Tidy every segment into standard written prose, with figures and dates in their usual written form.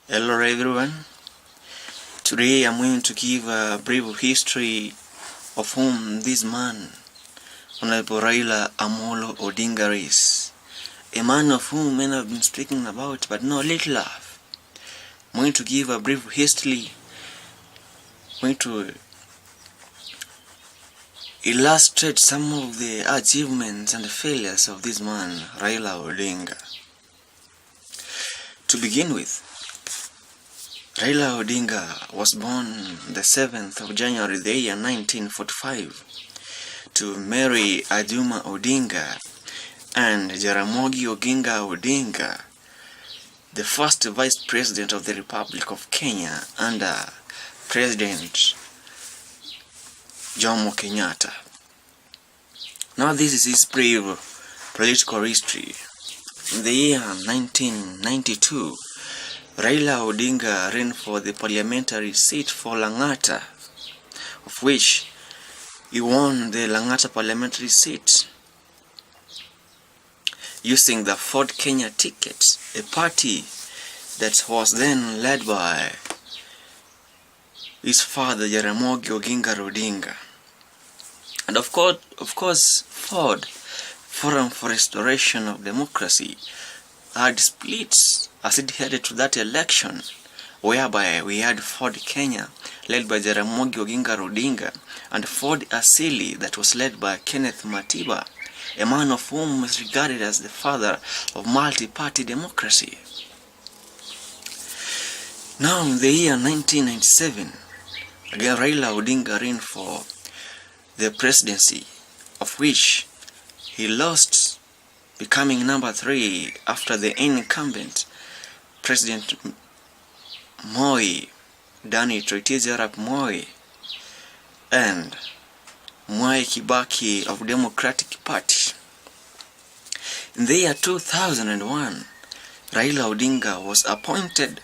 Hello everyone. Today I'm going to give a brief history of whom this man, Hon Raila Amolo Odinga is. A man of whom many have been speaking about but not little of. I'm going to give a brief history. I'm going to illustrate some of the achievements and failures of this man, Raila Odinga. To begin with, Raila Odinga was born the 7th of January the year 1945 to Mary Ajuma Odinga and Jaramogi Oginga Odinga, the first Vice President of the Republic of Kenya under President Jomo Kenyatta. Now this is his brief political history. In the year 1992, Raila Odinga ran for the parliamentary seat for Lang'ata, of which he won the Lang'ata parliamentary seat using the Ford Kenya ticket, a party that was then led by his father Jaramogi Oginga Odinga. And of course, Ford, Forum for Restoration of Democracy, had split as it headed to that election, whereby we had Ford Kenya led by Jaramogi Oginga Odinga and Ford Asili that was led by Kenneth Matiba, a man of whom is regarded as the father of multi-party democracy. Now in the year 1997, again Raila Odinga ran for the presidency, of which he lost, becoming number 3 after the incumbent President Moi, Dani Trophy Arap Moi, and Mwai Kibaki of Democratic Party. In the year 2001, Raila Odinga was appointed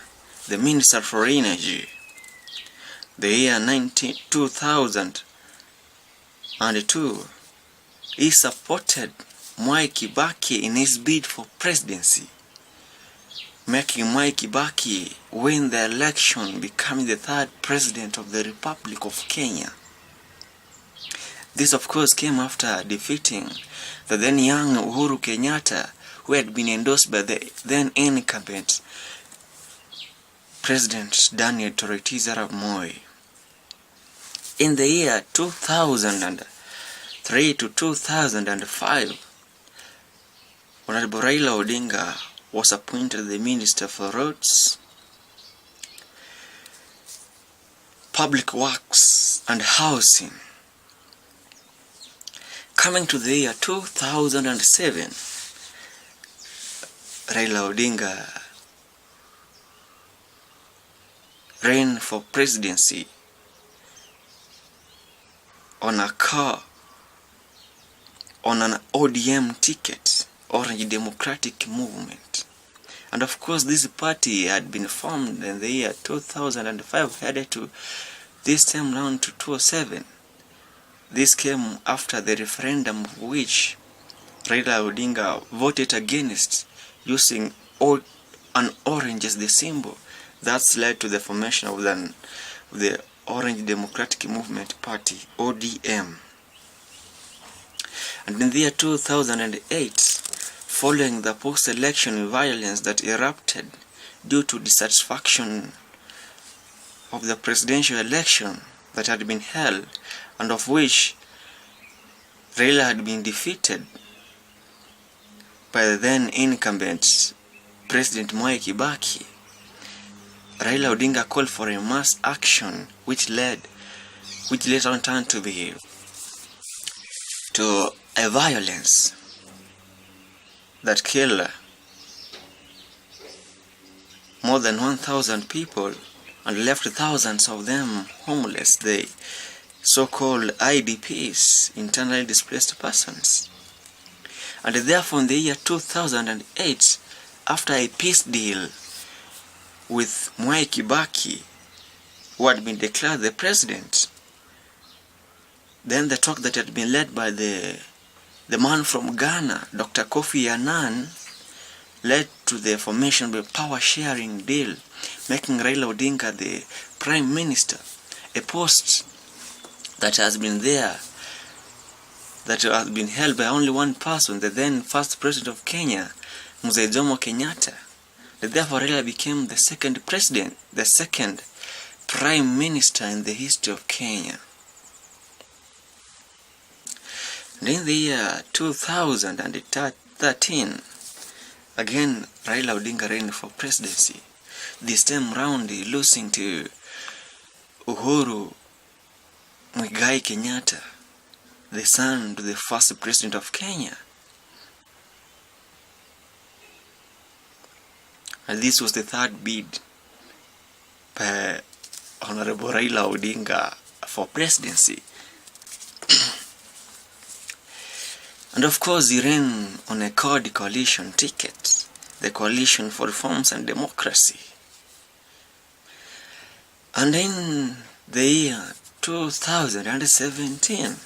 the Minister for Energy. The year 2002, he supported Mwai Kibaki in his bid for presidency, making Mwai Kibaki win the election, becoming the 3rd president of the Republic of Kenya. This of course came after defeating the then young Uhuru Kenyatta, who had been endorsed by the then incumbent President Daniel Toroitich Arap Moi. In the year 2003 to 2005, Honorable Raila Odinga was appointed the Minister for Roads, Public Works and Housing. Coming to the year 2007, Raila Odinga ran for presidency on an ODM ticket, Orange Democratic Movement. And of course this party had been formed in the year 2005, headed to this time round to 2007. This came after the referendum which Raila Odinga voted against, using an orange as the symbol. That's led to the formation of the Orange Democratic Movement Party, ODM. And in the year 2008, following the post-election violence that erupted due to dissatisfaction of the presidential election that had been held, and of which Raila had been defeated by the then incumbent President Mwai Kibaki, Raila Odinga called for a mass action which later on turned to a violence that killed more than 1,000 people and left thousands of them homeless, the so-called IDPs, internally displaced persons. And therefore in the year 2008, after a peace deal with Mwai Kibaki, who had been declared the president, then the talk that had been led by the man from Ghana, Dr. Kofi Annan, led to the formation of a power-sharing deal, making Raila Odinga the Prime Minister, a post that has been held by only one person, the then first president of Kenya, Mzee Jomo Kenyatta. Therefore, Raila became the second Prime Minister in the history of Kenya. And in the year 2013, again Raila Odinga ran for presidency, this time round losing to Uhuru Muigai Kenyatta, the son to the first president of Kenya. And this was the third bid by Honorable Raila Odinga for presidency. And of course, he ran on a coalition ticket, the Coalition for Reforms and Democracy. And in the year 2017,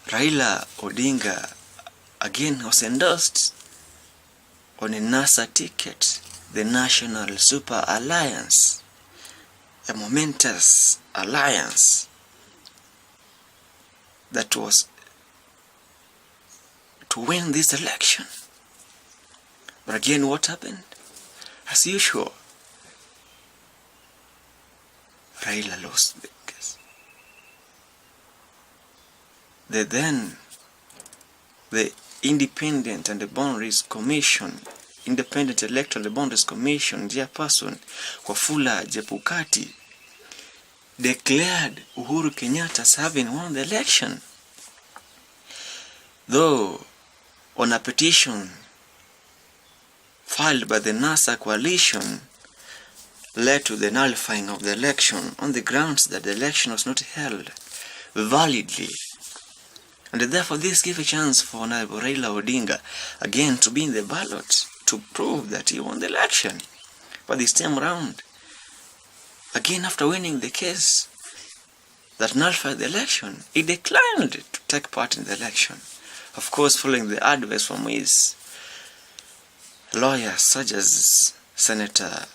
Raila Odinga again was endorsed on a NASA ticket, the National Super Alliance, a momentous alliance that was to win this election. But again, what happened? As usual, Raila lost the case. The Independent and the Boundaries Commission, Independent Electoral and Boundaries Commission, chairperson Wafula Chebukati, declared Uhuru Kenyatta as having won the election, though on a petition filed by the NASA coalition led to the nullifying of the election on the grounds that the election was not held validly. And therefore this gave a chance for Honorable Raila Odinga again to be in the ballot to prove that he won the election. But this time around, again after winning the case that nullified the election, he declined to take part in the election. Of course, following the advice from his lawyers such as Senator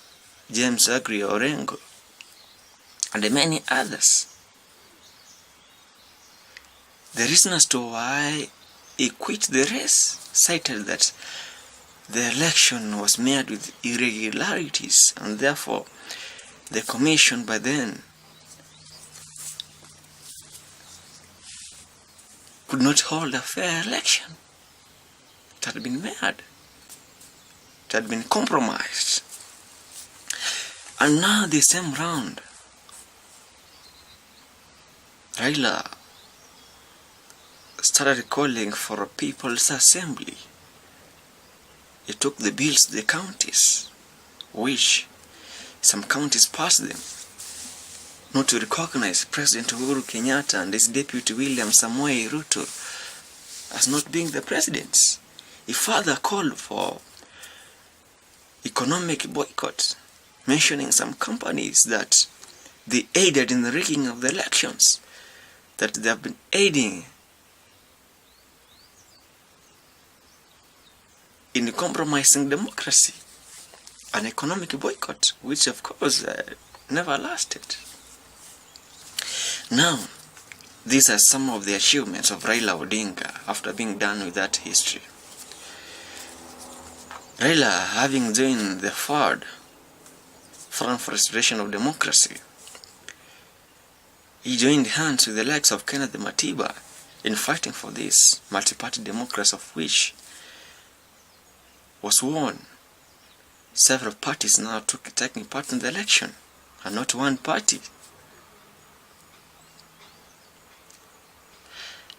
James Agri Orengo and many others. The reason as to why he quit the race cited that the election was made with irregularities, and therefore the commission by then could not hold a fair election. It had been made. It had been compromised. And now the same round, Raila started calling for a people's assembly. He took the bills to the counties, which some counties passed them, not to recognize President Uhuru Kenyatta and his deputy William Samoei Ruto as not being the presidents. He further called for economic boycott, mentioning some companies that they aided in the rigging of the elections, that they have been aiding in compromising democracy, an economic boycott, which of course never lasted. Now, these are some of the achievements of Raila Odinga after being done with that history. Raila, having joined the Front for Restoration of Democracy, he joined hands with the likes of Kenneth Matiba in fighting for this multi-party democracy, of which was won. Several parties now taking part in the election, and not one party.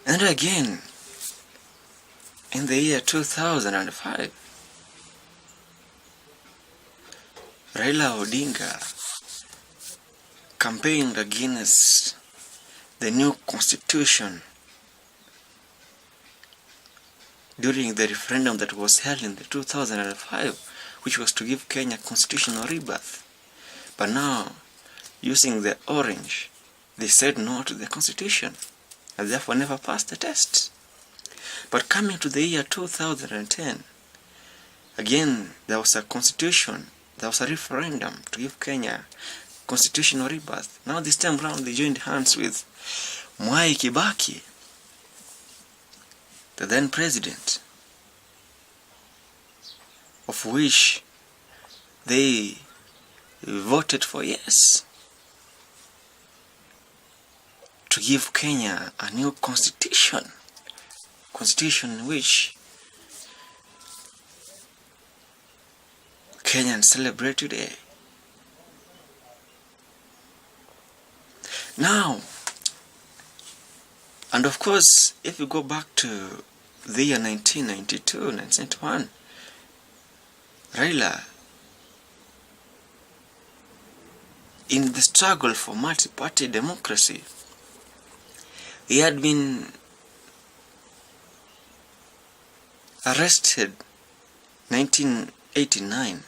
And again, in the year 2005, Raila Odinga campaigned against the new constitution during the referendum that was held in the 2005, which was to give Kenya constitutional rebirth. But now, using the orange, they said no to the constitution, and therefore never passed the test. But coming to the year 2010, Again, there was a constitution, there was a referendum to give Kenya constitutional rebirth. Now this time round they joined hands with Mwai Kibaki, the then president, of which they voted for yes, to give Kenya a new constitution which Kenyans celebrate today. Now, and of course, if you go back to the year 1992, 1991, Raila, in the struggle for multi-party democracy, he had been arrested 1989,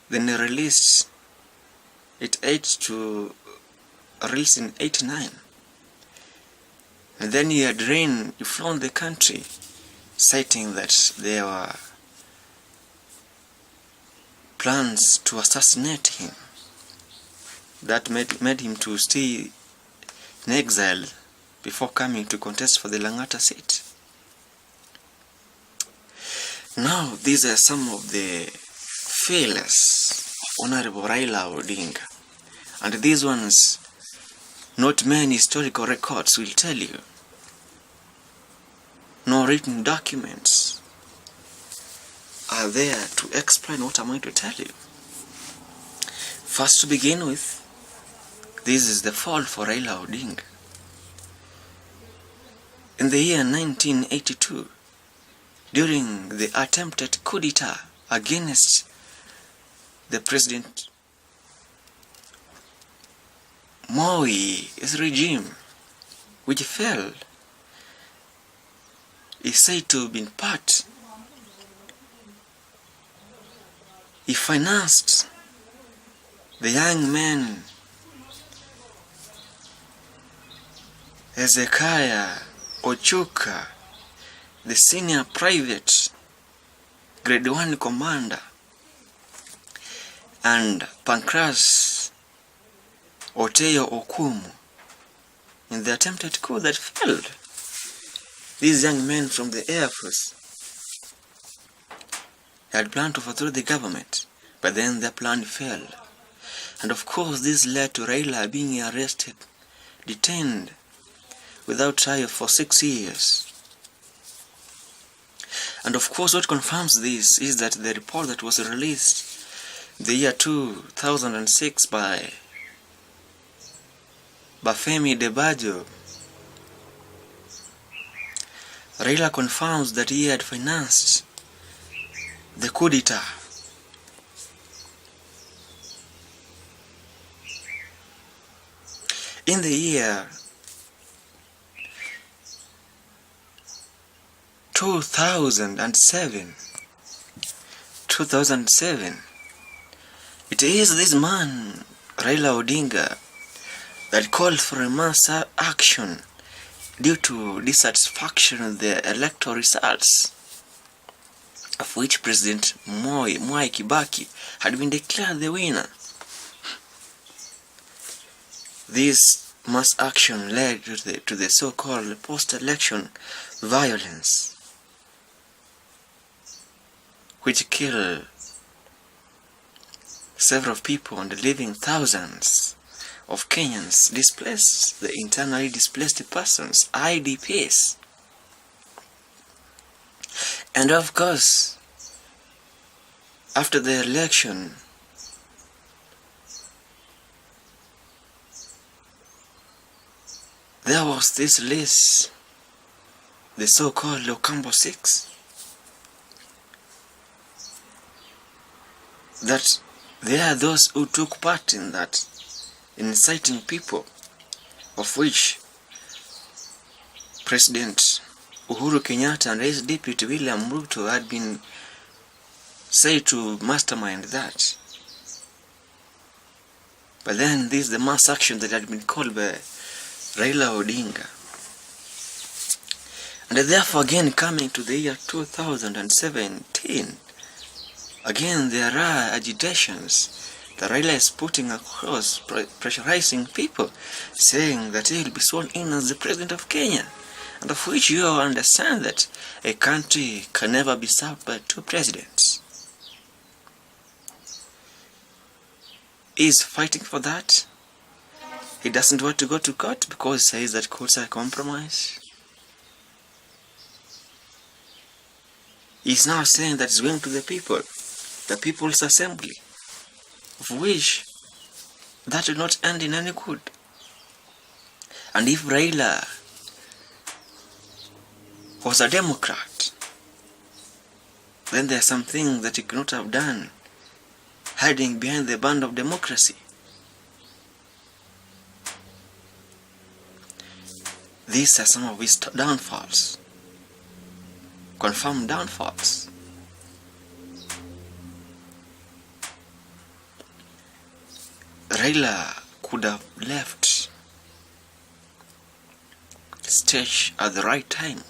then he released released in 89, and then he flown the country, citing that there were plans to assassinate him that made him to stay in exile before coming to contest for the Lang'ata seat. Now, these are some of the failures of Honorable Raila Odinga, and these ones, not many historical records will tell you, no written documents are there to explain what I'm going to tell you. First, to begin with, this is the fall for Raila Odinga. In the year 1982, during the attempted coup d'etat against the President Moi's regime, which failed, is said to have been part. He financed the young man Ezekiah Ochuka, the senior private grade 1 commander, and Pancras Oteyo Okumu in the attempted coup that failed. These young men from the Air Force had planned to overthrow the government, but then their plan failed. And of course, this led to Raila being arrested, detained without trial for 6 years. And of course, what confirms this is that the report that was released in the year 2006 by Bafemi Debajo, Raila confirms that he had financed the coup d'etat. In the year 2007, it is this man, Raila Odinga, that called for a mass action due to dissatisfaction with the electoral results, of which President Mwai Kibaki had been declared the winner. This mass action led to the so-called post-election violence, which killed several people and leaving thousands of Kenyans displaced, the internally displaced persons, IDPs. And of course, after the election, there was this list, the so-called Ocampo 6, that there are those who took part in that, inciting people, of which President Uhuru Kenyatta and his deputy William Ruto had been said to mastermind that. But then this is the mass action that had been called by Raila Odinga. And therefore, again, coming to the year 2017, Again, there are agitations that Raila is putting across, pressurizing people, saying that he will be sworn in as the president of Kenya, and of which you all understand that a country can never be served by two presidents. He is fighting for that. He doesn't want to go to court because he says that courts are compromised. He's now saying that he's going to the People's Assembly, of which that will not end in any good. And if Raila was a Democrat, then there are some things that he could not have done, hiding behind the band of democracy. These are some of his downfalls, confirmed downfalls. Raila could have left the stage at the right time.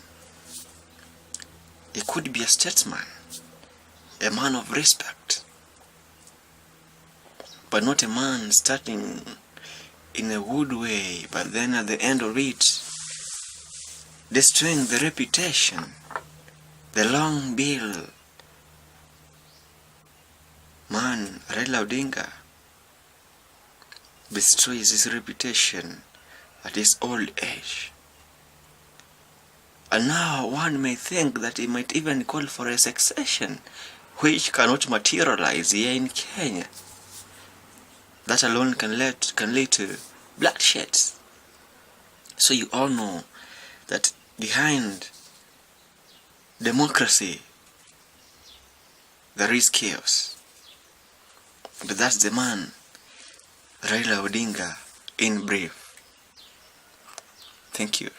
He could be a statesman, a man of respect, but not a man starting in a good way, but then at the end of it, destroying the reputation, the long bill. Man, Raila Odinga destroys his reputation at his old age. And now one may think that he might even call for a succession, which cannot materialize here in Kenya. That alone can lead to bloodshed. So you all know that behind democracy there is chaos. But that's the man, Raila Odinga, in brief. Thank you.